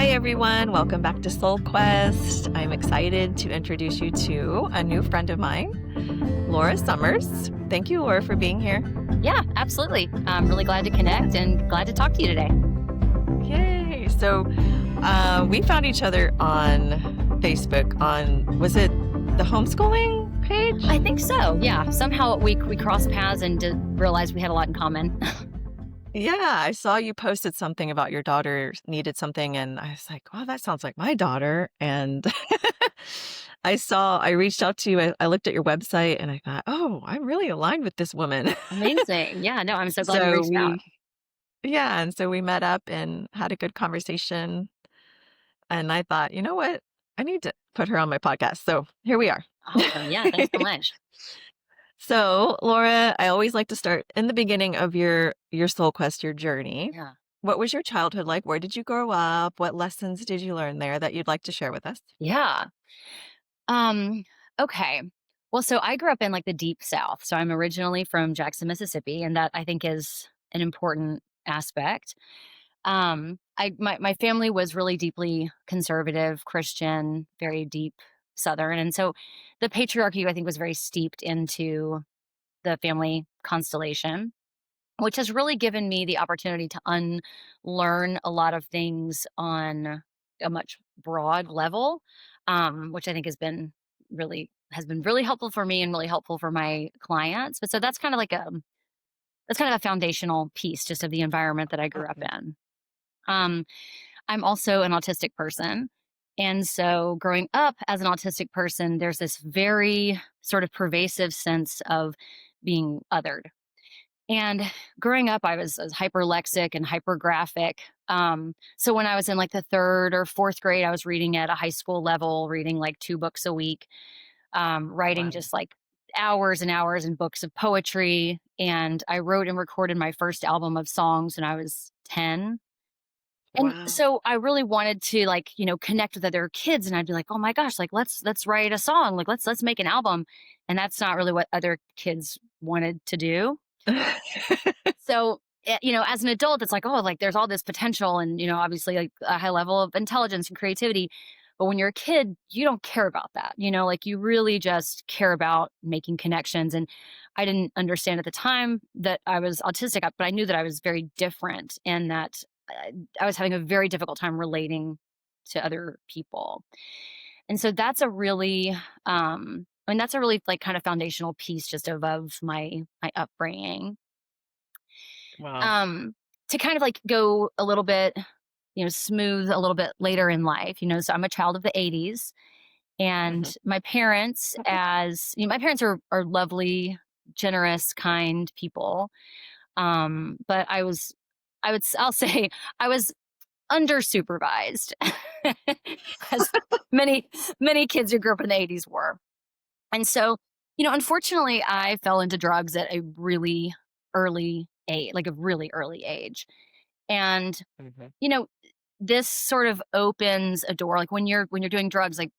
Hi, everyone. Welcome back to Soul Quest. I'm excited to introduce you to a new friend of mine, Laura Summers. Thank you, Laura, for being here. Yeah, absolutely. I'm really glad to connect and glad to talk to you today. Yay. So we found each other on Facebook was it the homeschooling page? I think so. Yeah. Somehow we crossed paths and realized we had a lot in common. Yeah, I saw you posted something about your daughter needed something, and I was like, "Oh, that sounds like my daughter." And I reached out to you. I looked at your website, and I thought, "Oh, I'm really aligned with this woman." Amazing. Yeah, no, I'm so glad you So reached out. and so we met up and had a good conversation. And I thought, you know what? I need to put her on my podcast. So here we are. Awesome. Yeah, thanks so much. So, Laura, I always like to start in the beginning of your soul quest, your journey. Yeah. What was your childhood like? Where did you grow up? What lessons did you learn there that you'd like to share with us? Yeah. Um, okay. Well, so I grew up in like the deep South. So I'm originally from Jackson, Mississippi, and that I think is an important aspect. My family was really deeply conservative, Christian, very deep Southern, and so the patriarchy I think was very steeped into the family constellation, which has really given me the opportunity to unlearn a lot of things on a much broad level, which I think has been really helpful for me and really helpful for my clients. But so that's kind of a foundational piece just of the environment that I grew up Okay. in. Um, I'm also an autistic person. And so growing up as an autistic person, there's this very sort of pervasive sense of being othered. And growing up, I was hyperlexic and hypergraphic. So when I was in like the third or fourth grade, I was reading at a high school level, reading like 2 books a week, writing Wow. just like hours and hours and books of poetry. And I wrote and recorded my first album of songs when I was 10. And Wow. so I really wanted to like, connect with other kids and I'd be like, "Oh my gosh, like let's write a song. Like let's make an album." And that's not really what other kids wanted to do. So, as an adult it's like, "Oh, like there's all this potential and, obviously like a high level of intelligence and creativity." But when you're a kid, you don't care about that. Like you really just care about making connections. And I didn't understand at the time that I was autistic, but I knew that I was very different and that I was having a very difficult time relating to other people. And so that's a really like kind of foundational piece just of my upbringing. Wow. Um, to kind of like go a little bit, smooth a little bit later in life, so I'm a child of the 80s. Hmm. And my parents are lovely, generous, kind people. But I'll say I was under supervised as many kids who grew up in the 80s were. And so, unfortunately I fell into drugs at a really early age, like a really early age. And, Hmm. you know, this sort of opens a door. Like when you're doing drugs, like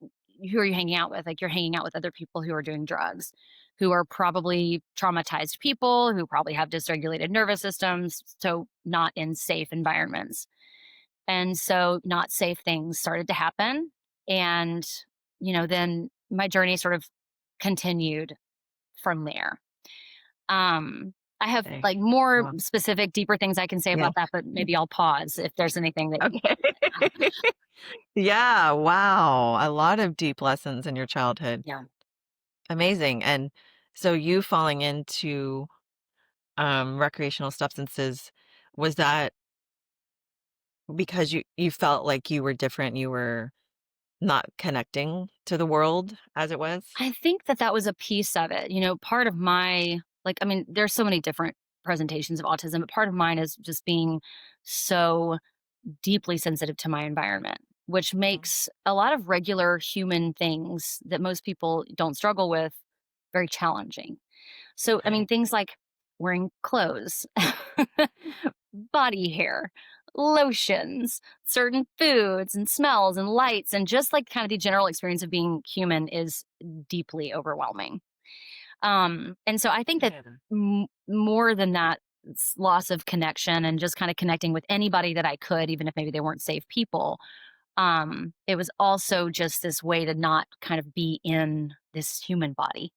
who are you hanging out with? Like you're hanging out with other people who are doing drugs, who are probably traumatized people, who probably have dysregulated nervous systems, so not in safe environments. And so not safe things started to happen. And, then my journey sort of continued from there. I have Okay. like more Wow. specific, deeper things I can say Yeah. about that, but maybe I'll pause if there's anything that Okay. Yeah. Wow. A lot of deep lessons in your childhood. yeah. Amazing. And so you falling into recreational substances, was that because you felt like you were different, you were not connecting to the world as it was? I think that was a piece of it. Part of my like, I mean, there's so many different presentations of autism, but part of mine is just being so deeply sensitive to my environment, which Mm. makes a lot of regular human things that most people don't struggle with very challenging. So, I mean, Okay. things like wearing clothes, body hair, lotions, certain foods and smells and lights, and just like kind of the general experience of being human is deeply overwhelming. And so I think that Yeah. more than that, loss of connection and just kind of connecting with anybody that I could, even if maybe they weren't safe people, It was also just this way to not kind of be in this human body.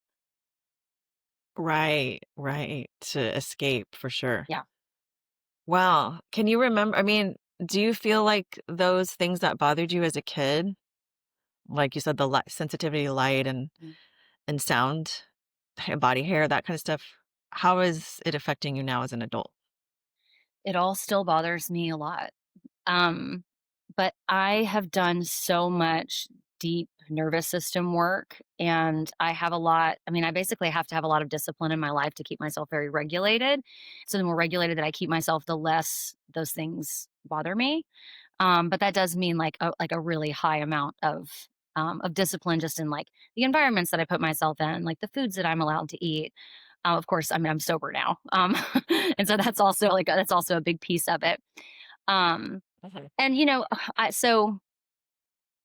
Right, right, to escape for sure. Yeah. Wow. Can you remember I mean, do you feel like those things that bothered you as a kid, like you said, the sensitivity to light and sound, body hair, that kind of stuff, how is it affecting you now as an adult? It all still bothers me a lot. Um, but I have done so much deep nervous system work, and I have a lot I mean, I basically have to have a lot of discipline in my life to keep myself very regulated. So the more regulated that I keep myself, the less those things bother me. But that does mean like a really high amount of discipline just in like the environments that I put myself in, like the foods that I'm allowed to eat. Of course, I mean I'm sober now, and so that's also that's also a big piece of it. Um, Mhm. and so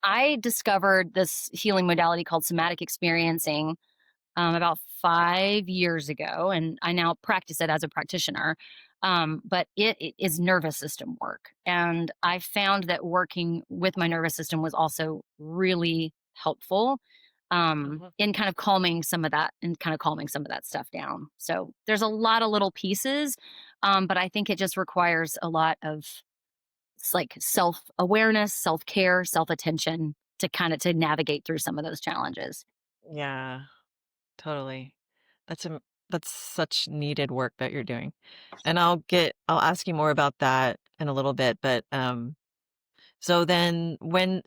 I discovered this healing modality called somatic experiencing about 5 years ago, and I now practice it as a practitioner. But it is nervous system work. And I found that working with my nervous system was also really helpful Mhm. in kind of calming some of that and kind of calming some of that stuff down. So there's a lot of little pieces, but I think it just requires a lot of like self awareness, self care, self attention to kind of to navigate through some of those challenges. Yeah, totally. That's that's such needed work that you're doing. And I'll ask you more about that in a little bit, but so then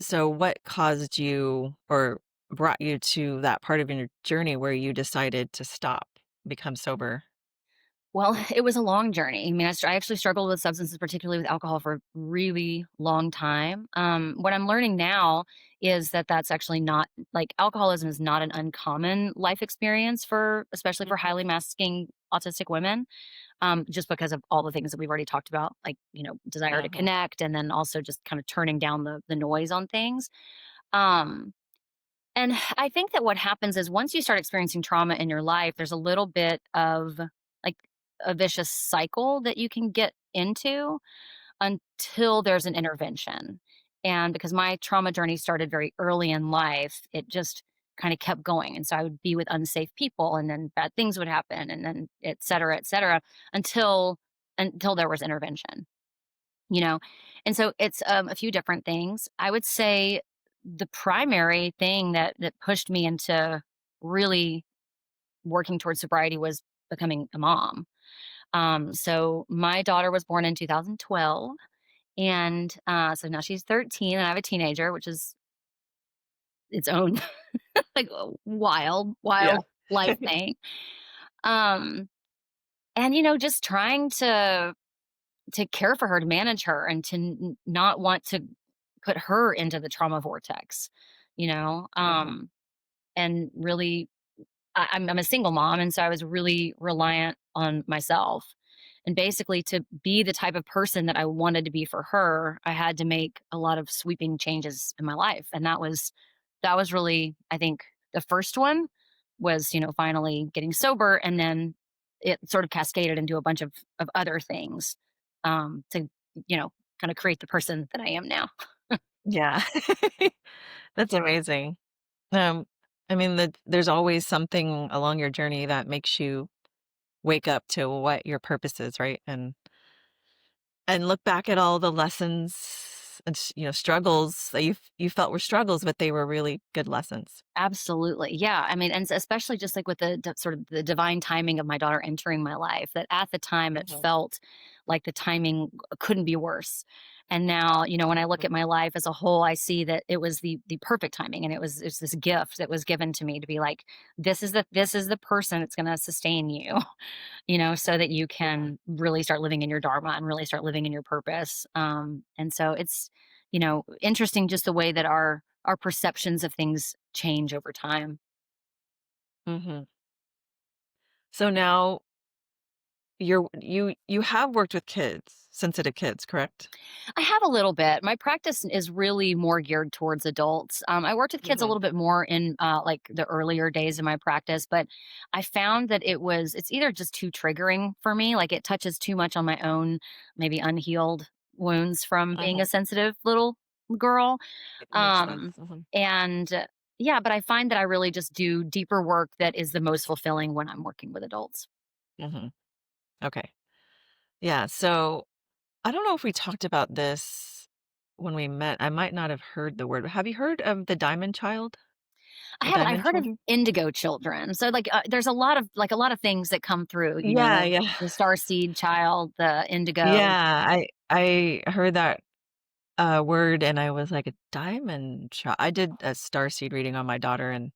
so what caused you or brought you to that part of your journey where you decided to stop, become sober? Well, it was a long journey. I mean, I actually struggled with substances, particularly with alcohol, for a really long time. What I'm learning now is that that's actually not like alcoholism is not an uncommon life experience for, especially for Mhm. highly masking autistic women, just because of all the things that we've already talked about, like, desire to Mhm. connect and then also just kind of turning down the noise on things. Um, and I think that what happens is once you start experiencing trauma in your life, there's a little bit of like a vicious cycle that you can get into until there's an intervention. And because my trauma journey started very early in life, it just kind of kept going. And so I would be with unsafe people and then bad things would happen and then et cetera, until there was intervention you know? And so it's, a few different things. I would say the primary thing that pushed me into really working towards sobriety was becoming a mom. So my daughter was born in 2012, and, so now she's 13, and I have a teenager, which is its own, like, Yeah. wild life thing. Um, and, just trying to care for her, to manage her, and to not want to put her into the trauma vortex, you know? Mhm. And really, I'm a single mom, and so I was really reliant on myself. And basically, to be the type of person that I wanted to be for her, I had to make a lot of sweeping changes in my life, and that was really, I think, the first one was, finally getting sober, and then it sort of cascaded into a bunch of other things, to, you know, kind of create the person that I am now. Yeah. That's amazing. Um, I mean, there's always something along your journey that makes you wake up to what your purpose is, right? And look back at all the lessons and struggles that you felt were struggles, but they were really good lessons. Absolutely. Yeah. I mean, and especially just like with sort of the divine timing of my daughter entering my life, that at the time it Mhm. felt like the timing couldn't be worse. And now, when I look Mhm. at my life as a whole, I see that it was the perfect timing, and it's this gift that was given to me to be like, this is the person that's going to sustain you, so that you Yeah. can really start living in your dharma and really start living in your purpose. And so it's, interesting just the way that our perceptions of things change over time. Mhm. So now you have worked with kids, sensitive kids, correct? I have a little bit. My practice is really more geared towards adults. I worked with kids a Mhm. little bit more in like the earlier days of my practice, but I found that it's either just too triggering for me, like it touches too much on my own maybe unhealed wounds from being a Mhm. sensitive little girl. It makes sense. Um, and yeah, but I find that I really just do deeper work that is the most fulfilling when I'm working with adults. Hmm. Okay. Yeah. So I don't know if we talked about this when we met. I might not have heard the word. Have you heard of the Diamond Child? I The haven't. I've Diamond heard of Children? indigo children. So like, there's a lot of things that come through. You Yeah, know, yeah. the starseed child, the indigo. Yeah, I heard that word and I was like a diamond child. I did a starseed reading on my daughter and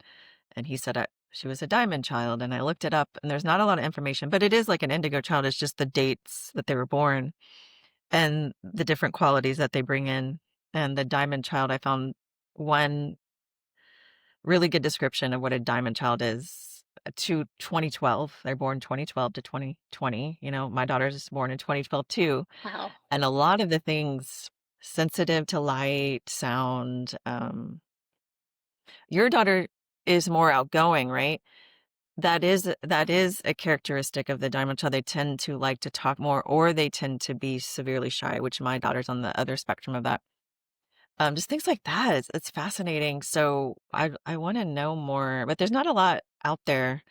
he said she was a diamond child and I looked it up and there's not a lot of information, but it is like an indigo child. It's just the dates that they were born and the different qualities that they bring in. And the diamond child, I found one really good description of what a diamond child is to 2012. They're born 2012 to 2020. You know, my daughter's born in 2012 too. Wow. And a lot of the things sensitive to light, sound, your daughter is more outgoing, right? That is a characteristic of the diamond child. They tend to like to talk more or they tend to be severely shy, which my daughter's on the other spectrum of that. Just things like that. It's fascinating. So I want to know more, but there's not a lot out there.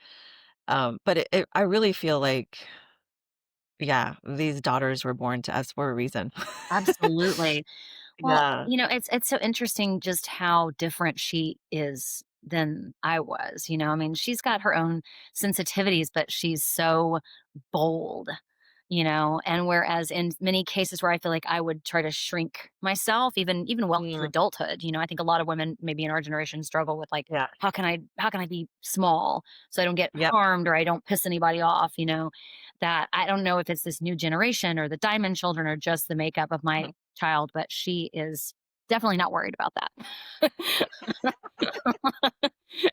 But I really feel like, yeah, these daughters were born to us for a reason. Absolutely. Well, Yeah. it's so interesting just how different she is than I was, you know? I mean, she's got her own sensitivities, but she's so bold, you know? And whereas in many cases where I feel like I would try to shrink myself, even well into Mm, adulthood, you know, I think a lot of women maybe in our generation struggle with like, yeah. how can I be small so I don't get Yep. harmed or I don't piss anybody off, you know? That I don't know if it's this new generation or the diamond children or just the makeup of my child, but she is definitely not worried about that.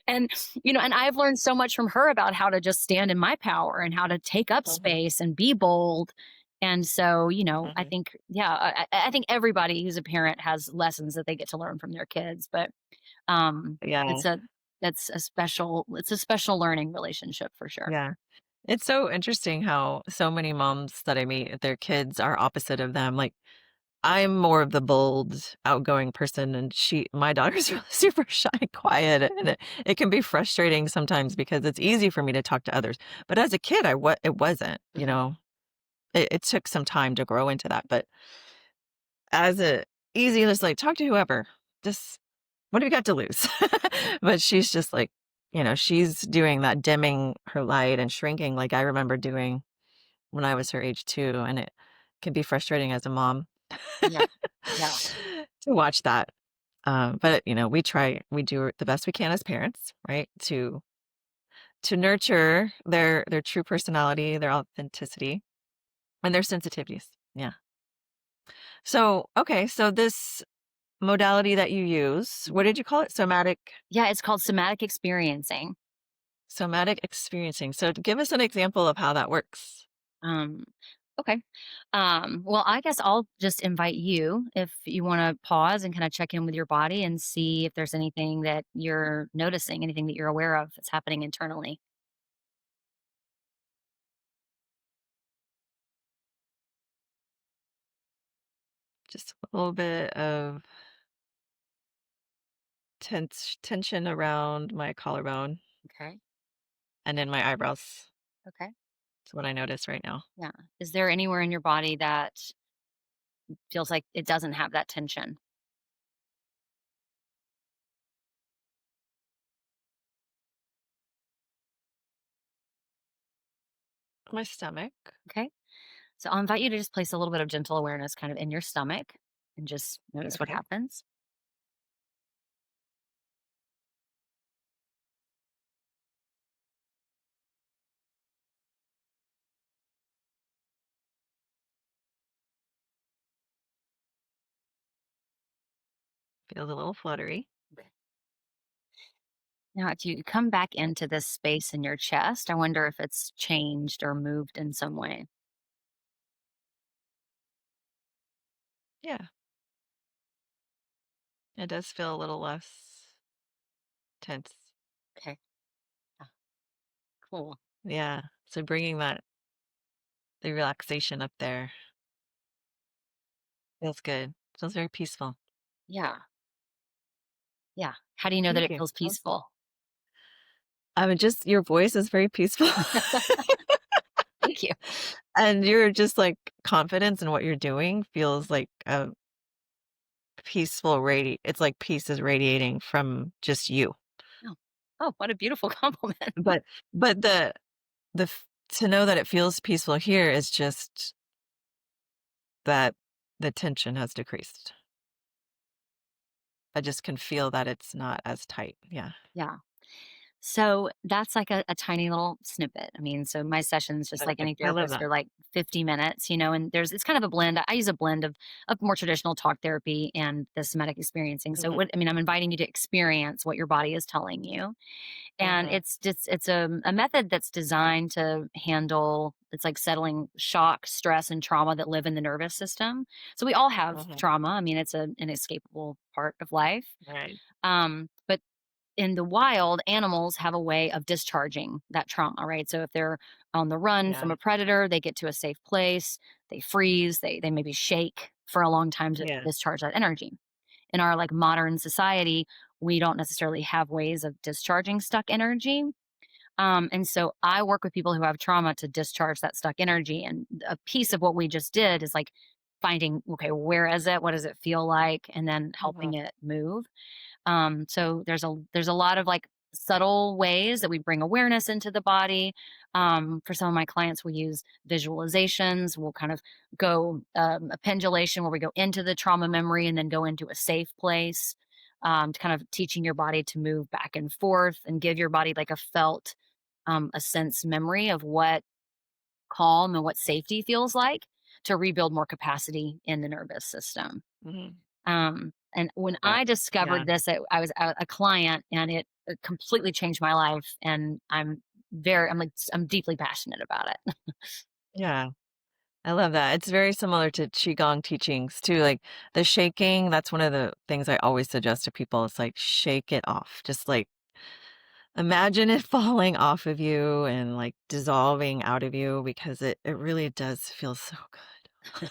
And, and I've learned so much from her about how to just stand in my power and how to take up Mhm, space and be bold. And so, I mhm. think, yeah, I think everybody who's a parent has lessons that they get to learn from their kids, but um, Yeah, it's a, it's a special learning relationship for sure. yeah. It's so interesting how so many moms that I meet, their kids are opposite of them. Like, I'm more of the bold, outgoing person, and my daughter's really super shy, quiet, and it can be frustrating sometimes because it's easy for me to talk to others. But as a kid, it wasn't. You Mhm. know, it took some time to grow into that. But as a easy, just like talk to whoever. Just what have you got to lose? But she's just like, she's doing that dimming her light and shrinking like I remember doing when I was her age too, and it can be frustrating as a mom Yeah. Yeah. to watch that. But we do the best we can as parents, right? To nurture their true personality, their authenticity, and their sensitivities. Yeah. So, okay, so this modality that you use, what did you call it? Yeah. It's called somatic experiencing. Somatic experiencing. So give us an example of how that works. Um, okay. Well, I guess I'll just invite you if you want to pause and kind of check in with your body and see if there's anything that you're noticing, anything that you're aware of that's happening internally. Just a little bit of tension around my collarbone Okay. and in my eyebrows. Okay. That's what I notice right now. Yeah. Is there anywhere in your body that feels like it doesn't have that tension? My stomach. Okay. So I'll invite you to just place a little bit of gentle awareness kind of in your stomach and just notice what Okay. happens. Feels a little fluttery. Okay. Now, if you come back into this space in your chest, I wonder if it's changed or moved in some way. Yeah. It does feel a little less tense. Okay. Ah, cool. Yeah. So bringing the relaxation up there feels good. Feels very peaceful. Yeah. Yeah. How do you know that Thank it you. feels That was cool. peaceful? I mean, just your voice is very peaceful. Thank you. And you're just like confidence in what you're doing feels like a peaceful it's like peace is radiating from just you. Oh. Oh, what a beautiful compliment. But but to know that it feels peaceful here is just that the tension has decreased. I just can feel that it's not as tight. Yeah. Yeah. So that's like a tiny little snippet. I mean, so my sessions, just like Okay. any I love therapist, that. are like 50 minutes, and it's kind of a blend. I use a blend of more traditional talk therapy and the somatic experiencing. So Mhm. what I mean, I'm inviting you to experience what your body is telling you. And Mhm. it's a method that's designed to handle it's like settling shock, stress, and trauma that live in the nervous system. So we all have Mhm. trauma. I mean, it's an inescapable part of life. Right. But in the wild, animals have a way of discharging that trauma, right? So if they're on the run from Yeah. a predator, they get to a safe place, they freeze, they maybe shake for a long time to Yeah. discharge that energy. In our like modern society, we don't necessarily have ways of discharging stuck energy. And so I work with people who have trauma to discharge that stuck energy. And a piece of what we just did is like finding, okay, where is it? What does it feel like? And then helping Mhm. it move. So there's a lot of like subtle ways that we bring awareness into the body. For some of my clients, we use visualizations. We'll kind of go a pendulation where we go into the trauma memory and then go into a safe place. To kind of teaching your body to move back and forth and give your body like a sense memory of what calm and what safety feels like to rebuild more capacity in the nervous system. Mhm. And when Love that. I Yeah. discovered this, I was a client, and it completely changed my life. And I'm deeply passionate about it. Yeah. I love that. It's very similar to qigong teachings too. Like the shaking, that's one of the things I always suggest to people. It's like shake it off. Just like imagine it falling off of you and like dissolving out of you because it really does feel so good.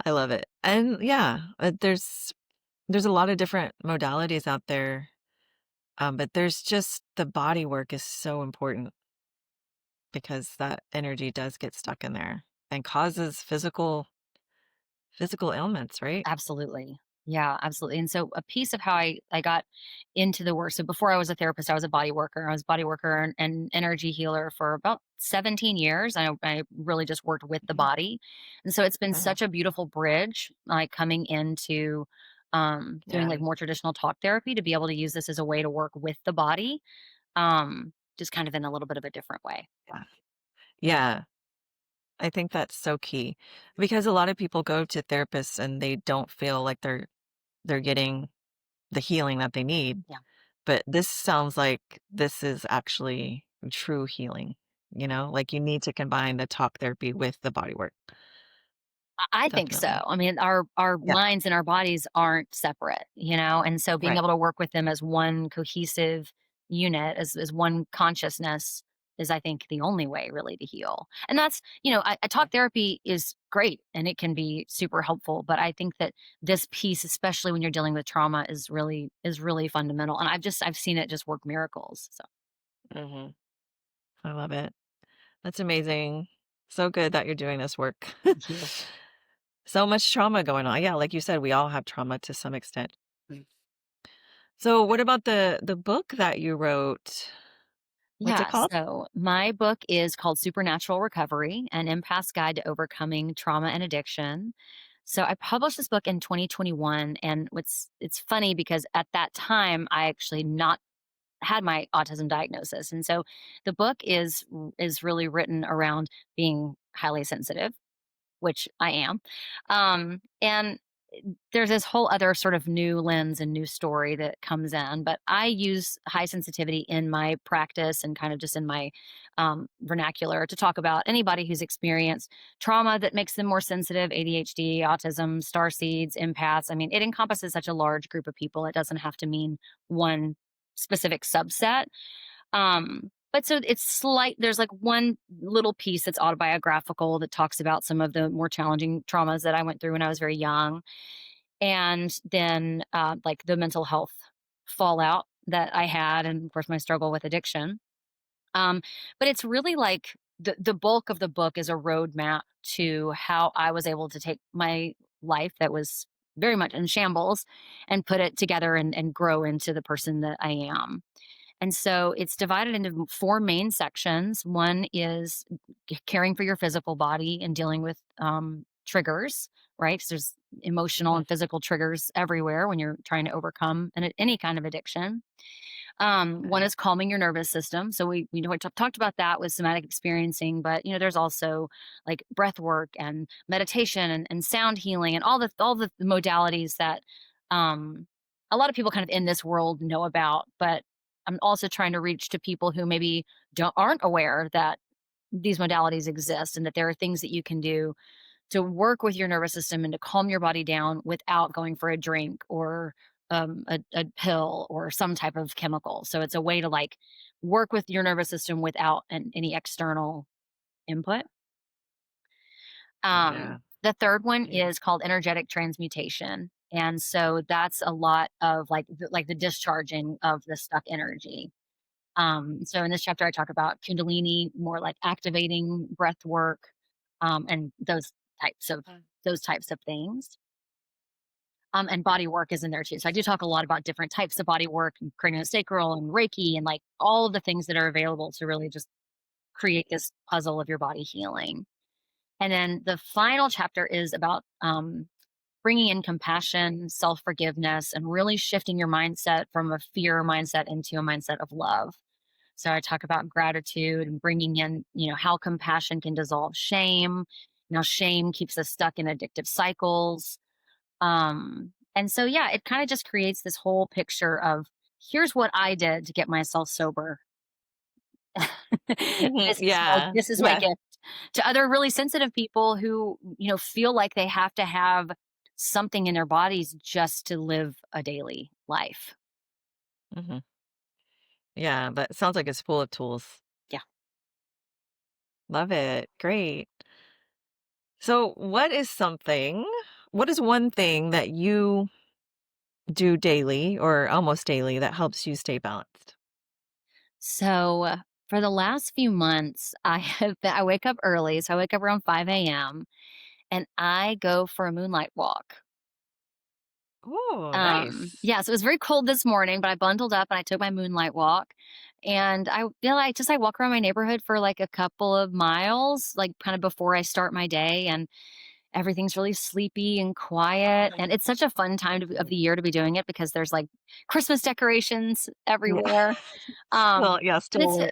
I love it. And yeah, there's a lot of different modalities out there. But there's just the body work is so important because that energy does get stuck in there and causes physical ailments, right? Absolutely. Yeah, absolutely. And so a piece of how I got into the work. So before I was a therapist, I was a body worker. I was a body worker and energy healer for about 17 years. I really just worked with the Mhm. body. And so it's been Uh-huh. such a beautiful bridge, like coming into doing Yeah, like more traditional talk therapy to be able to use this as a way to work with the body, just kind of in a little bit of a different way. yeah. Yeah, I think that's so key because a lot of people go to therapists and they don't feel like they're getting the healing that they need. Yeah. But this sounds like this is actually true healing, like you need to combine the talk therapy with the body work. I think so. Definitely. I mean, our Yeah, minds and our bodies aren't separate, and so being right. able to work with them as one cohesive unit, as one consciousness, is I think the only way really to heal. And that's I Yeah. talk therapy is great and it can be super helpful, but I think that this piece, especially when you're dealing with trauma, is really fundamental. And I've seen it just work miracles. So Mhm. I love it. That's amazing. So good that you're doing this work. thank you. So much trauma going on. Yeah, like you said, we all have trauma to some extent. Mm. So what about the book that you wrote? What's it Yeah, called? so my book is called Supernatural Recovery: An Empath's Guide to Overcoming Trauma and Addiction. So I published this book in 2021, and it's funny because at that time I actually not had my autism diagnosis. And so the book is really written around being highly sensitive, which I am. And there's this whole other sort of new lens and new story that comes in, but I use high sensitivity in my practice and kind of just in my vernacular to talk about anybody who's experienced trauma that makes them more sensitive: ADHD, autism, star seeds, empaths. I mean, it encompasses such a large group of people. It doesn't have to mean one specific subset. But so it's slight there's like one little piece that's autobiographical that talks about some of the more challenging traumas that I went through when I was very young. And then, like the mental health fallout that I had, and of course my struggle with addiction. Um, but it's really like the bulk of the book is a roadmap to how I was able to take my life that was very much in shambles and put it together and grow into the person that I am. And so it's divided into four main sections. One is caring for your physical body and dealing with triggers, right? 'Cause there's emotional Mhm. and physical triggers everywhere when you're trying to overcome any kind of addiction. One Okay. is calming your nervous system. So we know we talked about that with somatic experiencing, but there's also like breath work and meditation and sound healing and all the modalities that um, a lot of people kind of in this world know about. But I'm also trying to reach to people who maybe aren't aware that these modalities exist and that there are things that you can do to work with your nervous system and to calm your body down without going for a drink or a pill or some type of chemical. So it's a way to like work with your nervous system without any external input. Yeah. The third one Yeah. is called energetic transmutation. And so that's a lot of like the discharging of the stuck energy. So in this chapter, I talk about Kundalini, more like activating breath work, and types of those types of things. And body work is in there too. So I do talk a lot about different types of body work, and craniosacral and Reiki, and like all of the things that are available to really just create this puzzle of your body healing. And then the final chapter is about bringing in compassion, self forgiveness, and really shifting your mindset from a fear mindset into a mindset of love. So I talk about gratitude and bringing in, how compassion can dissolve shame. Shame keeps us stuck in addictive cycles. And so, yeah, it kind of just creates this whole picture of here's what I did to get myself sober. Mhm. this is my Yeah. this is my Yeah. gift to other really sensitive people who, feel like they have to have something in their bodies just to live a daily life. Mhm. Yeah, that sounds like it's full of tools. Yeah. Love it. Great. So, what is one thing that you do daily or almost daily that helps you stay balanced? So for the last few months, I wake up early. So I wake up around 5 a.m. and I go for a moonlight walk. Oh, nice. Yeah, so it was very cold this morning, but I bundled up and I took my moonlight walk. And I walk around my neighborhood for like a couple of miles, like kind of before I start my day. And everything's really sleepy and quiet. And it's such a fun time of the year to be doing it because there's like Christmas decorations Yeah. everywhere. Well, yeah, But it's still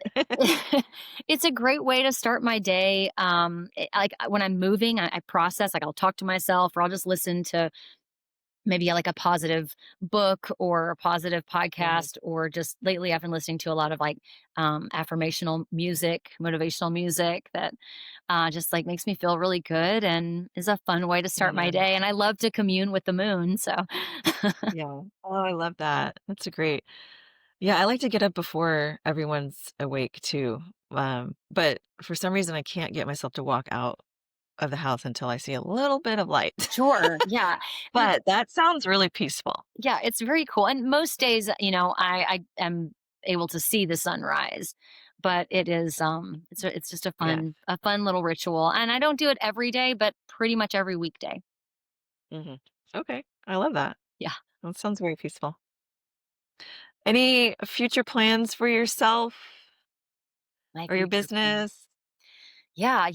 it's a great way to start my day. When I'm moving, I process, like I'll talk to myself or I'll just listen to maybe like a positive book or a positive Mhm. podcast, or just lately I've been listening to a lot of like affirmational music, motivational music that just like makes me feel really good and is a fun way to start my Yeah. day. And I love to commune with the moon. So Yeah. Oh, I love that. That's a great. Yeah, I like to get up before everyone's awake too. But for some reason I can't get myself to walk out of the house until I see a little bit of light. sure. Yeah. But that sounds really peaceful. Yeah, it's very cool. And most days, I am able to see the sunrise, but it's just Yeah. a fun little ritual. And I don't do it every day, but pretty much every weekday. Mhm. Okay. I love that. Yeah, That sounds very peaceful. Any future plans for yourself my or your future plan. business? Yeah,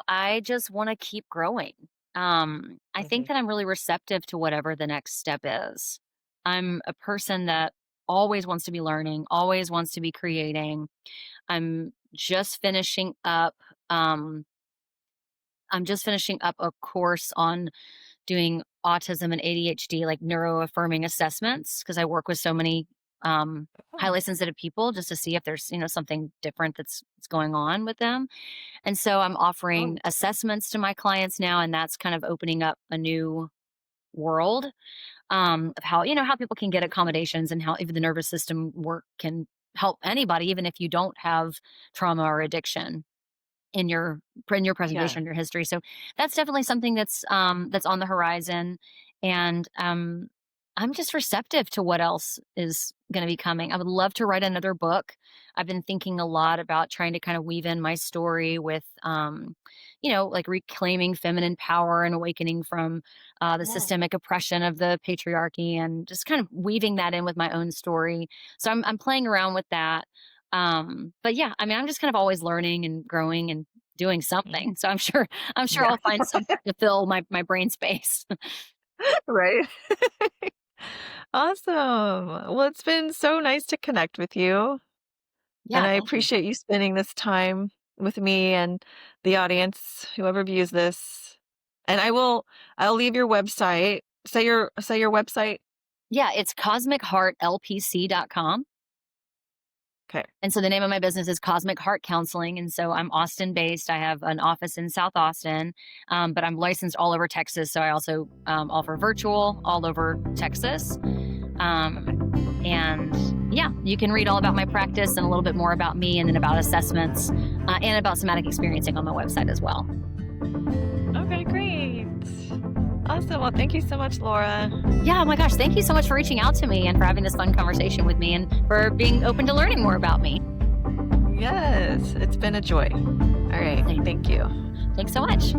I just want to keep growing. I think Mhm. that I'm really receptive to whatever the next step is. I'm a person that always wants to be learning, always wants to be creating. I'm just finishing up um I'm just finishing up a course on doing autism and ADHD, like neuroaffirming assessments, because I work with so many Oh, highly sensitive people just to see if there's, something different that's going on with them. And so I'm oh, offering assessments to my clients now, and that's kind of opening up a new world of how, how people can get accommodations and how even the nervous system work can help anybody, even if you don't have trauma or addiction in your Yeah. preservation, your history. So that's definitely something that's on the horizon, and I'm just receptive to what else is going to be coming. I would love to write another book. I've been thinking a lot about trying to kind of weave in my story with, like reclaiming feminine power and awakening from the Yeah. systemic oppression of the patriarchy, and just kind of weaving that in with my own story. So I'm playing around with that. But yeah, I mean, I'm just kind of always learning and growing and doing Mhm. something. So I'm sure Yeah. I'll find something to fill my brain space. Right. Awesome. Well, it's been so nice to connect with you, and Yeah, I thank you. appreciate you spending this time with me and the audience, whoever views this. And I'll leave your website. Say your website. Yeah, it's cosmicheartlpc.com. Okay. And so the name of my business is Cosmic Heart Counseling. And so I'm Austin based. I have an office in South Austin, but I'm licensed all over Texas. So I also offer virtual all over Texas. Okay. And yeah, you can read all about my practice and a little bit more about me, and then about assessments and about somatic experiencing on my website as well. Okay, great. Awesome. Well, thank you so much, Laura. Yeah, oh my gosh, thank you so much for reaching out to me and for having this fun conversation with me and for being open to learning more about me. Yes, it's been a joy. All right. Thank- Thank you. Thanks so much.